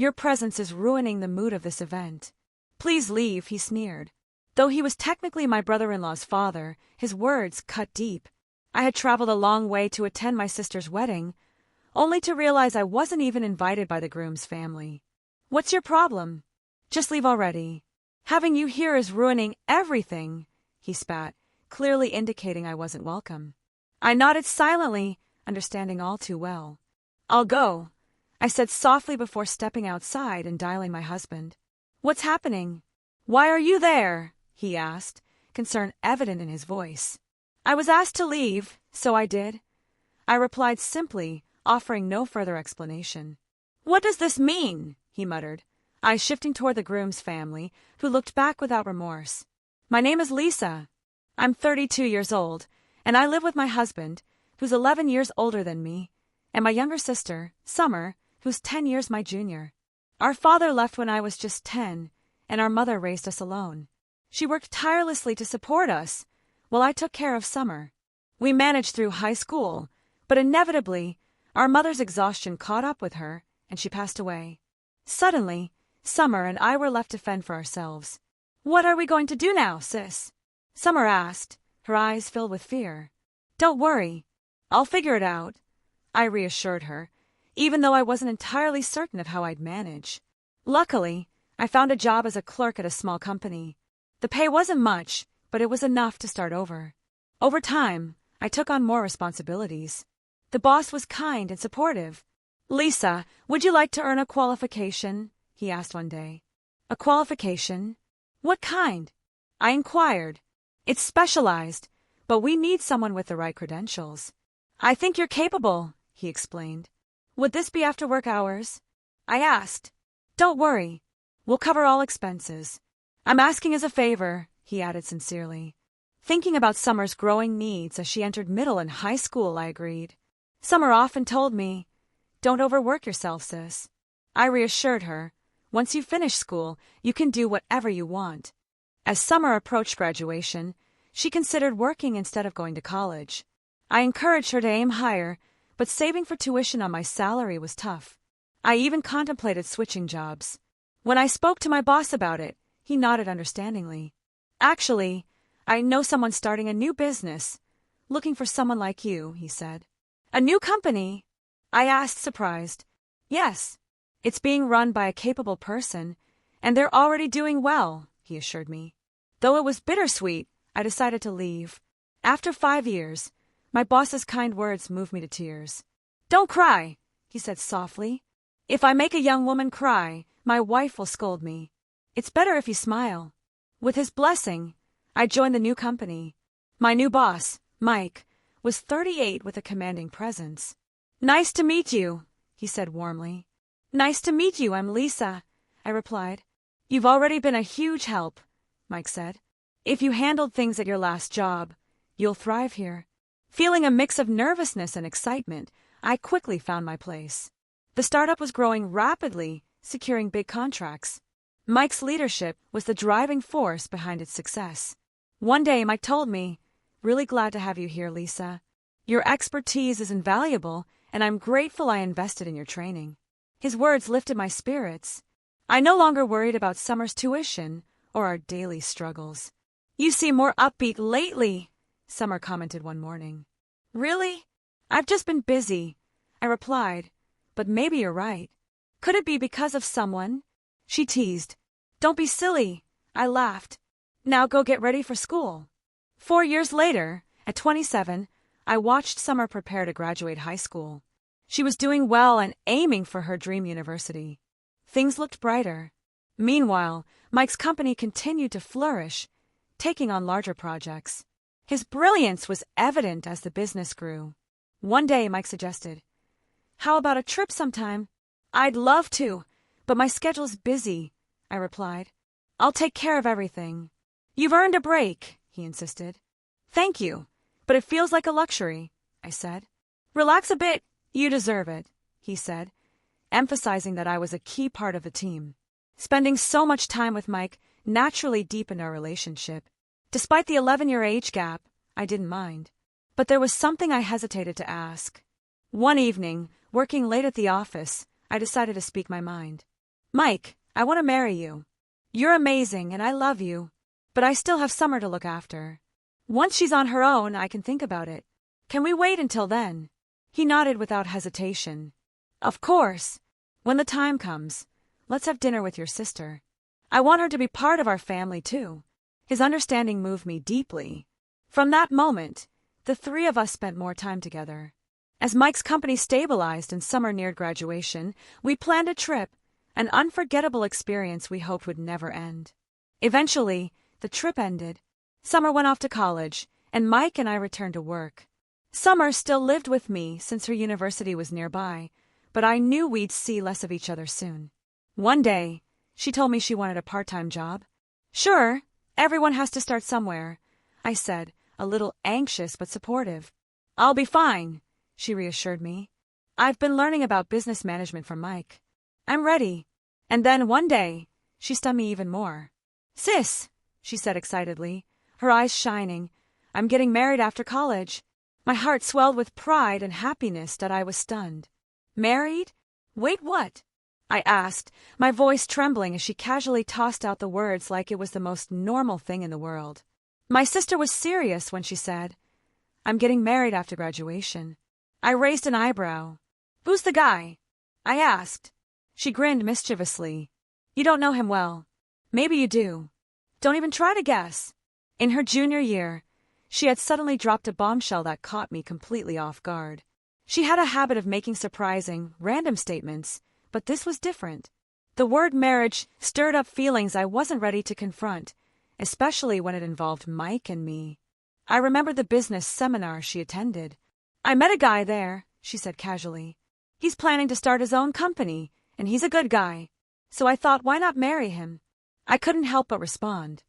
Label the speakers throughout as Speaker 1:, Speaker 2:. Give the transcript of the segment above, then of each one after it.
Speaker 1: Your presence is ruining the mood of this event. Please leave, he sneered. Though he was technically my brother-in-law's father, his words cut deep. I had traveled a long way to attend my sister's wedding, only to realize I wasn't even invited by the groom's family. What's your problem? Just leave already. Having you here is ruining everything, he spat, clearly indicating I wasn't welcome. I nodded silently, understanding all too well. I'll go, I said softly before stepping outside and dialing my husband. What's happening? Why are you there? He asked, concern evident in his voice. I was asked to leave, so I did. I replied simply, offering no further explanation. What does this mean? He muttered, eyes shifting toward the groom's family, who looked back without remorse. My name is Lisa. I'm 32 years old, and I live with my husband, who's 11 years older than me, and my younger sister, Summer, who's 10 years my junior. Our father left when I was just 10, and our mother raised us alone. She worked tirelessly to support us, while I took care of Summer. We managed through high school, but inevitably, our mother's exhaustion caught up with her, and she passed away. Suddenly, Summer and I were left to fend for ourselves. What are we going to do now, sis? Summer asked, her eyes filled with fear. Don't worry. I'll figure it out, I reassured her, even though I wasn't entirely certain of how I'd manage. Luckily, I found a job as a clerk at a small company. The pay wasn't much, but it was enough to start over. Over time, I took on more responsibilities. The boss was kind and supportive. Lisa, would you like to earn a qualification? He asked one day. A qualification? What kind? I inquired. It's specialized, but we need someone with the right credentials. I think you're capable, he explained. Would this be after work hours? I asked. Don't worry. We'll cover all expenses. I'm asking as a favor, he added sincerely. Thinking about Summer's growing needs as she entered middle and high school, I agreed. Summer often told me, don't overwork yourself, sis. I reassured her, once you finish school, you can do whatever you want. As Summer approached graduation, she considered working instead of going to college. I encouraged her to aim higher, but saving for tuition on my salary was tough. I even contemplated switching jobs. When I spoke to my boss about it, he nodded understandingly. Actually, I know someone starting a new business, looking for someone like you, he said. A new company? I asked, surprised. Yes. It's being run by a capable person, and they're already doing well, he assured me. Though it was bittersweet, I decided to leave. After 5 years, my boss's kind words moved me to tears. Don't cry, he said softly. If I make a young woman cry, my wife will scold me. It's better if you smile. With his blessing, I joined the new company. My new boss, Mike, was 38 with a commanding presence. Nice to meet you, he said warmly. Nice to meet you, I'm Lisa, I replied. You've already been a huge help, Mike said. If you handled things at your last job, you'll thrive here. Feeling a mix of nervousness and excitement, I quickly found my place. The startup was growing rapidly, securing big contracts. Mike's leadership was the driving force behind its success. One day, Mike told me, "Really glad to have you here, Lisa. Your expertise is invaluable, and I'm grateful I invested in your training." His words lifted my spirits. I no longer worried about Summer's tuition or our daily struggles. "You seem more upbeat lately," Summer commented one morning. "Really? I've just been busy," I replied, "but maybe you're right. Could it be because of someone?" She teased. "Don't be silly," I laughed. "Now go get ready for school." 4 years later, at 27, I watched Summer prepare to graduate high school. She was doing well and aiming for her dream university. Things looked brighter. Meanwhile, Mike's company continued to flourish, taking on larger projects. His brilliance was evident as the business grew. One day, Mike suggested, "How about a trip sometime?" "I'd love to, but my schedule's busy," I replied. "I'll take care of everything." "You've earned a break," he insisted. "Thank you, but it feels like a luxury," I said. "Relax a bit. You deserve it," he said, emphasizing that I was a key part of the team. Spending so much time with Mike naturally deepened our relationship. Despite the 11-year age gap, I didn't mind. But there was something I hesitated to ask. One evening, working late at the office, I decided to speak my mind. Mike, I want to marry you. You're amazing and I love you. But I still have Summer to look after. Once she's on her own, I can think about it. Can we wait until then? He nodded without hesitation. Of course. When the time comes, let's have dinner with your sister. I want her to be part of our family too. His understanding moved me deeply. From that moment, the three of us spent more time together. As Mike's company stabilized and Summer neared graduation, we planned a trip, an unforgettable experience we hoped would never end. Eventually, the trip ended. Summer went off to college, and Mike and I returned to work. Summer still lived with me since her university was nearby, but I knew we'd see less of each other soon. One day, she told me she wanted a part-time job. Sure, everyone has to start somewhere, I said, a little anxious but supportive. I'll be fine, she reassured me. I've been learning about business management from Mike. I'm ready. And then one day, she stung me even more. Sis, she said excitedly, her eyes shining, I'm getting married after college. My heart swelled with pride and happiness that I was stunned. Married? Wait, what? I asked, my voice trembling as she casually tossed out the words like it was the most normal thing in the world. My sister was serious when she said, I'm getting married after graduation. I raised an eyebrow. Who's the guy? I asked. She grinned mischievously. You don't know him well. Maybe you do. Don't even try to guess. In her junior year, she had suddenly dropped a bombshell that caught me completely off guard. She had a habit of making surprising, random statements, but this was different. The word marriage stirred up feelings I wasn't ready to confront, especially when it involved Mike and me. I remembered the business seminar she attended. I met a guy there, she said casually. He's planning to start his own company, and he's a good guy. So I thought, why not marry him? I couldn't help but respond.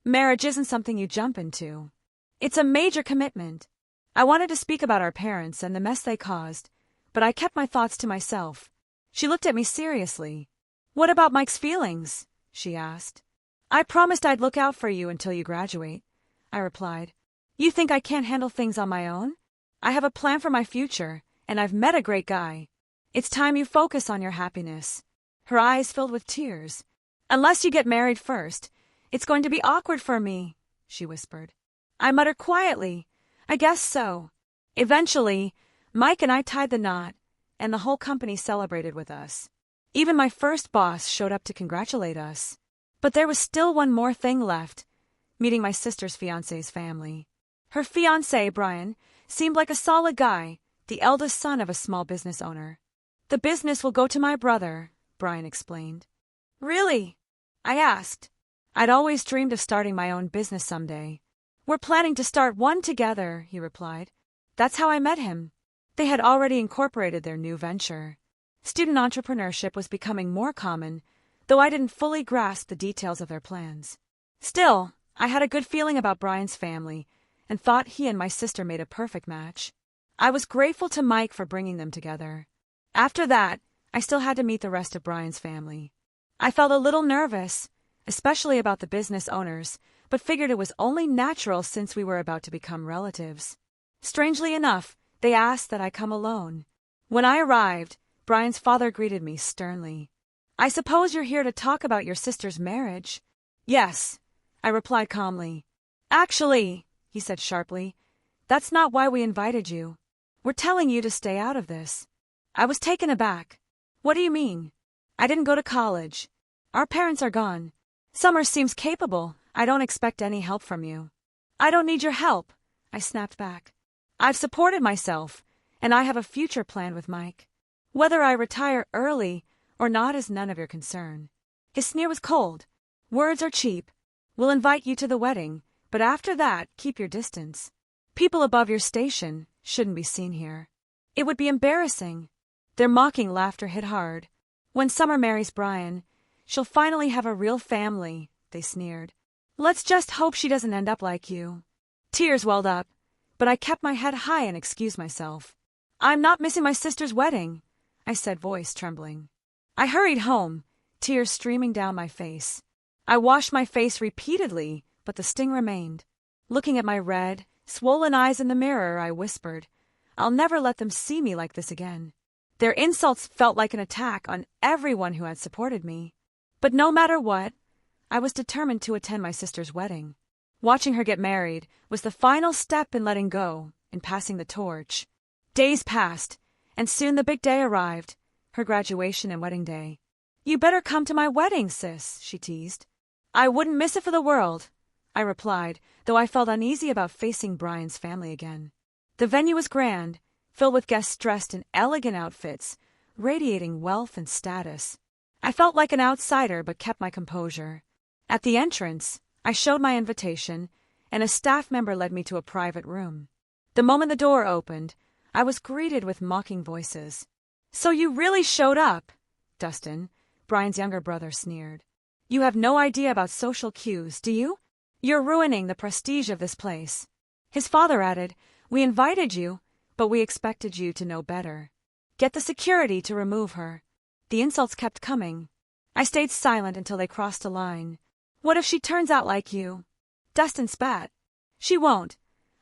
Speaker 1: Marriage isn't something you jump into. It's a major commitment. I wanted to speak about our parents and the mess they caused, but I kept my thoughts to myself. She looked at me seriously. What about Mike's feelings? She asked. I promised I'd look out for you until you graduate, I replied. You think I can't handle things on my own? I have a plan for my future, and I've met a great guy. It's time you focus on your happiness. Her eyes filled with tears. Unless you get married first, it's going to be awkward for me, she whispered. I muttered quietly, I guess so. Eventually, Mike and I tied the knot, and the whole company celebrated with us. Even my first boss showed up to congratulate us. But there was still one more thing left, meeting my sister's fiancé's family. Her fiancé, Brian, seemed like a solid guy, the eldest son of a small business owner. The business will go to my brother, Brian explained. Really? I asked. I'd always dreamed of starting my own business someday. We're planning to start one together, he replied. That's how I met him. They had already incorporated their new venture. Student entrepreneurship was becoming more common, though I didn't fully grasp the details of their plans. Still, I had a good feeling about Brian's family and thought he and my sister made a perfect match. I was grateful to Mike for bringing them together. After that, I still had to meet the rest of Brian's family. I felt a little nervous, especially about the business owners, but figured it was only natural since we were about to become relatives. Strangely enough, they asked that I come alone. When I arrived, Brian's father greeted me sternly. I suppose you're here to talk about your sister's marriage? Yes, I replied calmly. Actually, he said sharply, that's not why we invited you. We're telling you to stay out of this. I was taken aback. What do you mean? I didn't go to college. Our parents are gone. Summer seems capable. I don't expect any help from you. I don't need your help, I snapped back. I've supported myself, and I have a future planned with Mike. Whether I retire early or not is none of your concern. His sneer was cold. Words are cheap. We'll invite you to the wedding, but after that, keep your distance. People above your station shouldn't be seen here. It would be embarrassing. Their mocking laughter hit hard. When Summer marries Brian, she'll finally have a real family, they sneered. Let's just hope she doesn't end up like you. Tears welled up, but I kept my head high and excused myself. I'm not missing my sister's wedding, I said, voice trembling. I hurried home, tears streaming down my face. I washed my face repeatedly, but the sting remained. Looking at my red, swollen eyes in the mirror, I whispered, I'll never let them see me like this again. Their insults felt like an attack on everyone who had supported me. But no matter what, I was determined to attend my sister's wedding. Watching her get married was the final step in letting go, in passing the torch. Days passed, and soon the big day arrived, her graduation and wedding day. "You better come to my wedding, sis," she teased. "I wouldn't miss it for the world," I replied, though I felt uneasy about facing Brian's family again. The venue was grand, filled with guests dressed in elegant outfits, radiating wealth and status. I felt like an outsider but kept my composure. At the entrance, I showed my invitation, and a staff member led me to a private room. The moment the door opened, I was greeted with mocking voices. "So you really showed up?" Dustin, Brian's younger brother, sneered. "You have no idea about social cues, do you? You're ruining the prestige of this place." His father added, "We invited you, but we expected you to know better. Get the security to remove her." The insults kept coming. I stayed silent until they crossed a line. "What if she turns out like you?" Dustin spat. "She won't,"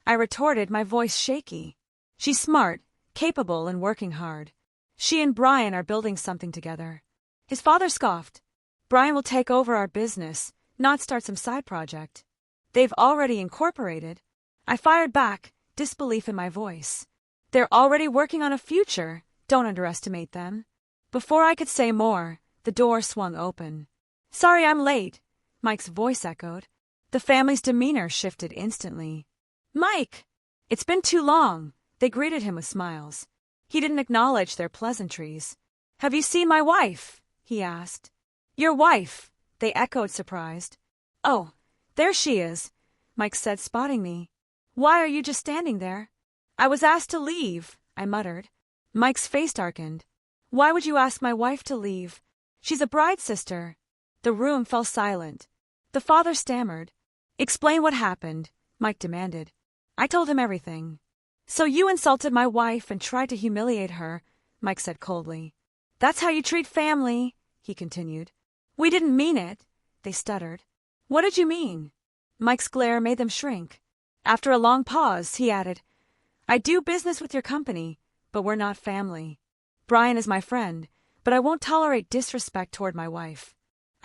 Speaker 1: I retorted, my voice shaky. "She's smart, capable, and working hard. She and Brian are building something together." His father scoffed. "Brian will take over our business, not start some side project." "They've already incorporated." I fired back, disbelief in my voice. "They're already working on a future. Don't underestimate them." Before I could say more, the door swung open. "Sorry I'm late," Mike's voice echoed. The family's demeanor shifted instantly. "Mike!" "It's been too long." They greeted him with smiles. He didn't acknowledge their pleasantries. "Have you seen my wife?" he asked. "Your wife?" they echoed, surprised. "Oh, there she is," Mike said, spotting me. "Why are you just standing there?" "I was asked to leave," I muttered. Mike's face darkened. "Why would you ask my wife to leave? She's a bride's sister." The room fell silent. The father stammered. "Explain what happened," Mike demanded. I told him everything. "So you insulted my wife and tried to humiliate her," Mike said coldly. "That's how you treat family," he continued. "We didn't mean it," they stuttered. "What did you mean?" Mike's glare made them shrink. After a long pause, he added, "I do business with your company, but we're not family. Brian is my friend, but I won't tolerate disrespect toward my wife.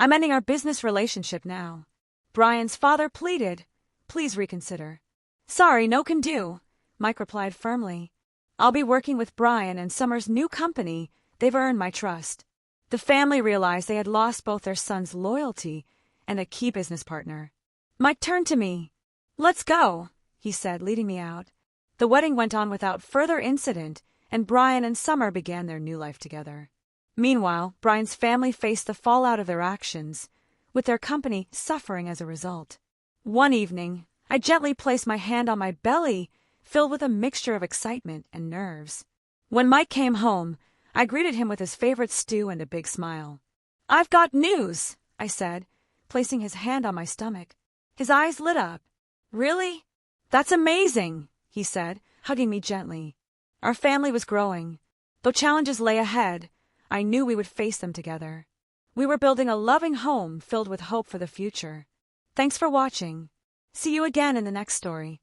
Speaker 1: I'm ending our business relationship now." Brian's father pleaded, "Please reconsider." "Sorry, no can do," Mike replied firmly. "I'll be working with Brian and Summer's new company. They've earned my trust." The family realized they had lost both their son's loyalty and a key business partner. Mike turned to me. "Let's go," he said, leading me out. The wedding went on without further incident, and Brian and Summer began their new life together. Meanwhile, Brian's family faced the fallout of their actions, with their company suffering as a result. One evening, I gently placed my hand on my belly, filled with a mixture of excitement and nerves. When Mike came home, I greeted him with his favorite stew and a big smile. "I've got news," I said, placing his hand on my stomach. His eyes lit up. "Really? That's amazing," he said, hugging me gently. Our family was growing. Though challenges lay ahead, I knew we would face them together. We were building a loving home filled with hope for the future. Thanks for watching. See you again in the next story.